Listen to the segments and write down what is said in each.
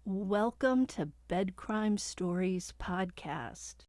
Welcome to Bed Crime Stories Podcast.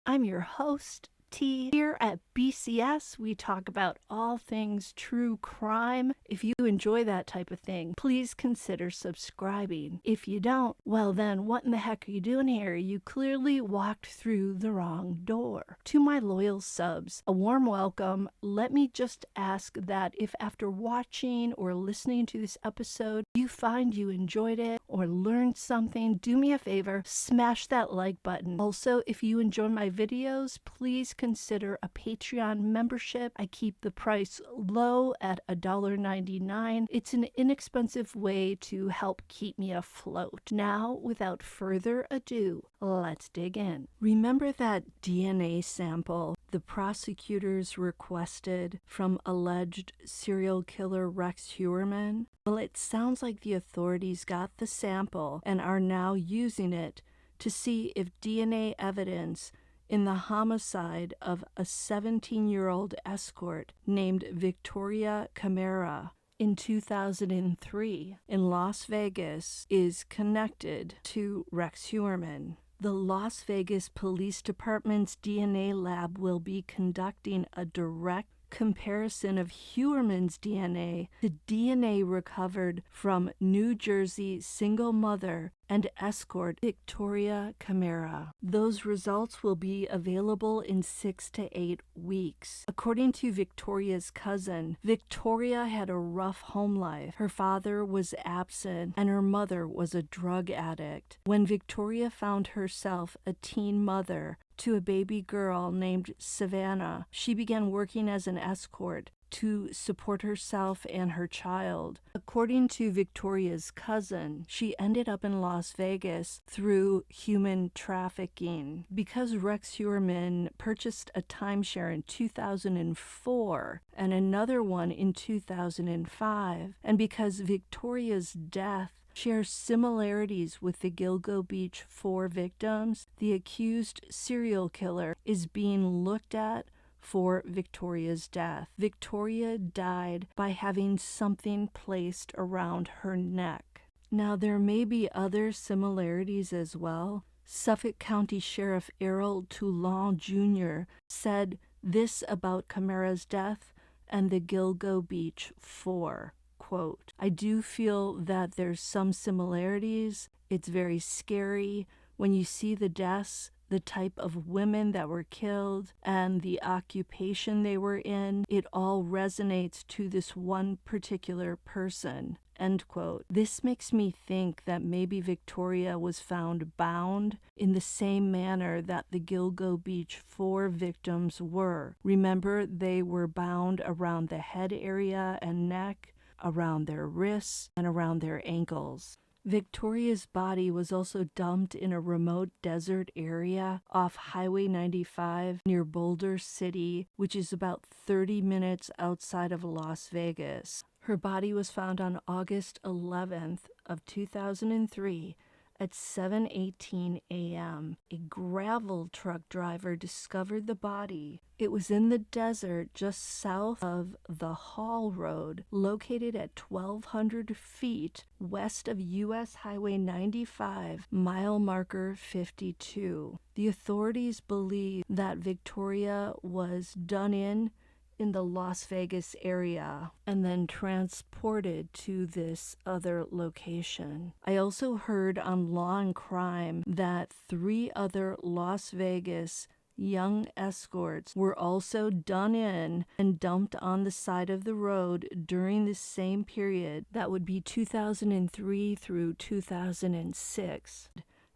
I'm your host, T. Here at BCS, we talk about all things true crime. If you enjoy that type of thing, please consider subscribing. If you don't, well then, what in the heck are you doing here? You clearly walked through the wrong door. To my loyal subs, a warm welcome. Let me just ask that if after watching or listening to this episode, you find you enjoyed it or learned something, do me a favor, smash that like button. Also, if you enjoy my videos, please consider a Patreon membership. I keep the price low at $1.99. It's an inexpensive way to help keep me afloat. Now, without further ado, let's dig in. Remember that DNA sample the prosecutors requested from alleged serial killer Rex Heuermann? Well, it sounds like the authorities got the sample and are now using it to see if DNA evidence in the homicide of a 17-year-old escort named Victoria Camara in 2003 in Las Vegas is connected to Rex Heuermann. The Las Vegas Police Department's DNA lab will be conducting a direct comparison of Heuermann's DNA to DNA recovered from New Jersey single mother and escort Victoria Camara. Those results will be available in 6 to 8 weeks. According to Victoria's cousin, Victoria had a rough home life. Her father was absent and her mother was a drug addict. When Victoria found herself a teen mother to a baby girl named Savannah, she began working as an escort to support herself and her child. According to Victoria's cousin, she ended up in Las Vegas through human trafficking. Because Rex Heuermann purchased a timeshare in 2004 and another one in 2005, and because Victoria's death shares similarities with the Gilgo Beach 4 victims, the accused serial killer is being looked at for Victoria's death. Victoria died by having something placed around her neck. Now, there may be other similarities as well. Suffolk County Sheriff Errol Toulon Jr. said this about Camara's death and the Gilgo Beach 4. Quote, I do feel that there's some similarities. It's very scary when you see the deaths, the type of women that were killed, and the occupation they were in. It all resonates to this one particular person. End quote. This makes me think that maybe Victoria was found bound in the same manner that the Gilgo Beach 4 victims were. Remember, they were bound around the head area and neck, around their wrists, and around their ankles. Victoria's body was also dumped in a remote desert area off Highway 95 near Boulder City, which is about 30 minutes outside of Las Vegas. Her body was found on August 11th of 2003 at 7:18 a.m. A gravel truck driver discovered the body. It was in the desert just south of the Hall Road, located at 1,200 feet west of U.S. Highway 95, mile marker 52. The authorities believe that Victoria was done in the Las Vegas area and then transported to this other location. I also heard on Law and Crime that 3 other Las Vegas young escorts were also done in and dumped on the side of the road during the same period. That would be 2003 through 2006.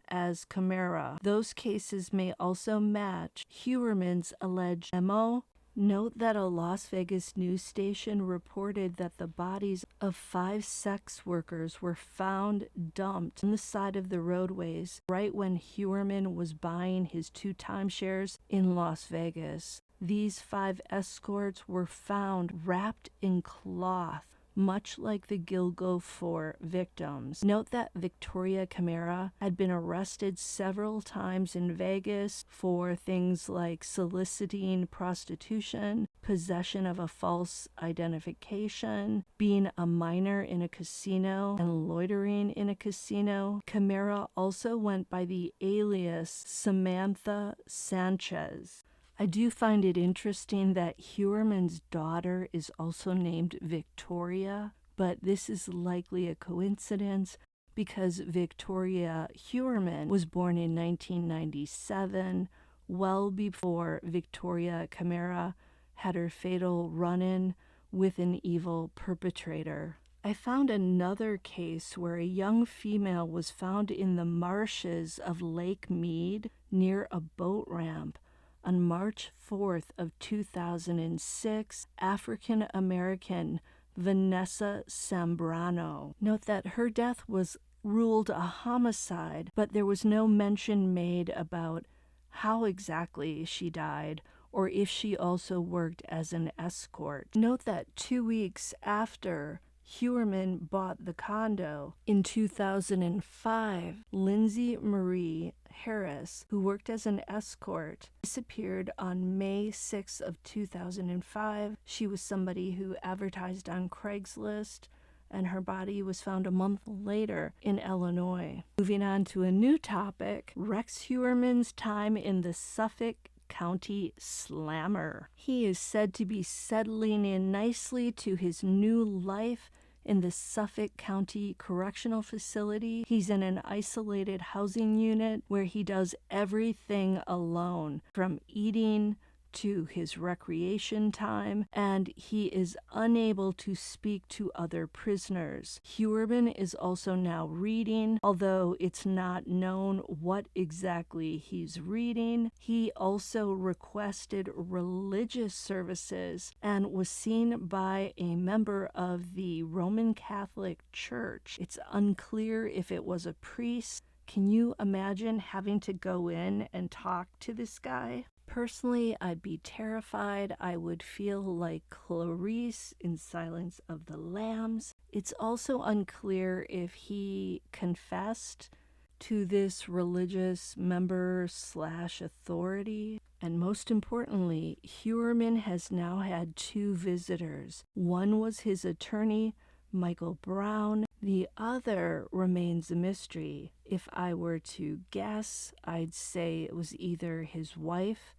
As Camara. Those cases may also match Heuermann's alleged MO. Note that a Las Vegas news station reported that the bodies of 5 sex workers were found dumped on the side of the roadways right when Heuermann was buying his 2 timeshares in Las Vegas. These 5 escorts were found wrapped in cloth, much like the Gilgo 4 victims. Note that Victoria Camara had been arrested several times in Vegas for things like soliciting prostitution, possession of a false identification, being a minor in a casino, and loitering in a casino. Camara also went by the alias Samantha Sanchez. I do find it interesting that Heuermann's daughter is also named Victoria, but this is likely a coincidence because Victoria Heuermann was born in 1997, well before Victoria Camara had her fatal run-in with an evil perpetrator. I found another case where a young female was found in the marshes of Lake Mead near a boat ramp. On March 4th of 2006, African-American Vanessa Zambrano. Note that her death was ruled a homicide, but there was no mention made about how exactly she died or if she also worked as an escort. Note that 2 weeks after Heuermann bought the condo in 2005, Lindsay Marie Harris, who worked as an escort, disappeared on May 6th of 2005. She was somebody who advertised on Craigslist, and her body was found a month later in Illinois. Moving on to a new topic, Rex Heuermann's time in the Suffolk County Slammer. He is said to be settling in nicely to his new life in the Suffolk County Correctional Facility. He's in an isolated housing unit where he does everything alone, from eating to his recreation time, and he is unable to speak to other prisoners. Heuermann is also now reading, although it's not known what exactly he's reading. He also requested religious services and was seen by a member of the Roman Catholic Church. It's unclear if it was a priest. Can you imagine having to go in and talk to this guy? Personally, I'd be terrified. I would feel like Clarice in Silence of the Lambs. It's also unclear if he confessed to this religious member/authority. And most importantly, Heuermann has now had 2 visitors. One was his attorney, Michael Brown. The other remains a mystery. If I were to guess, I'd say it was either his wife,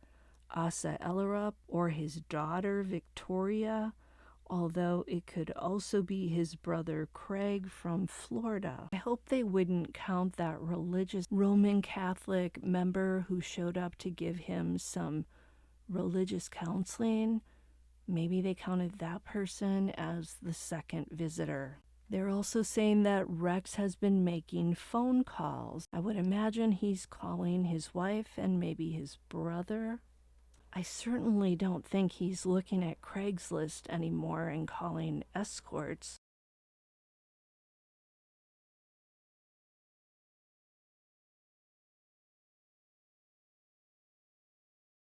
Asa Ellerup, or his daughter, Victoria, although it could also be his brother, Craig, from Florida. I hope they wouldn't count that religious Roman Catholic member who showed up to give him some religious counseling. Maybe they counted that person as the second visitor. They're also saying that Rex has been making phone calls. I would imagine he's calling his wife and maybe his brother. I certainly don't think he's looking at Craigslist anymore and calling escorts.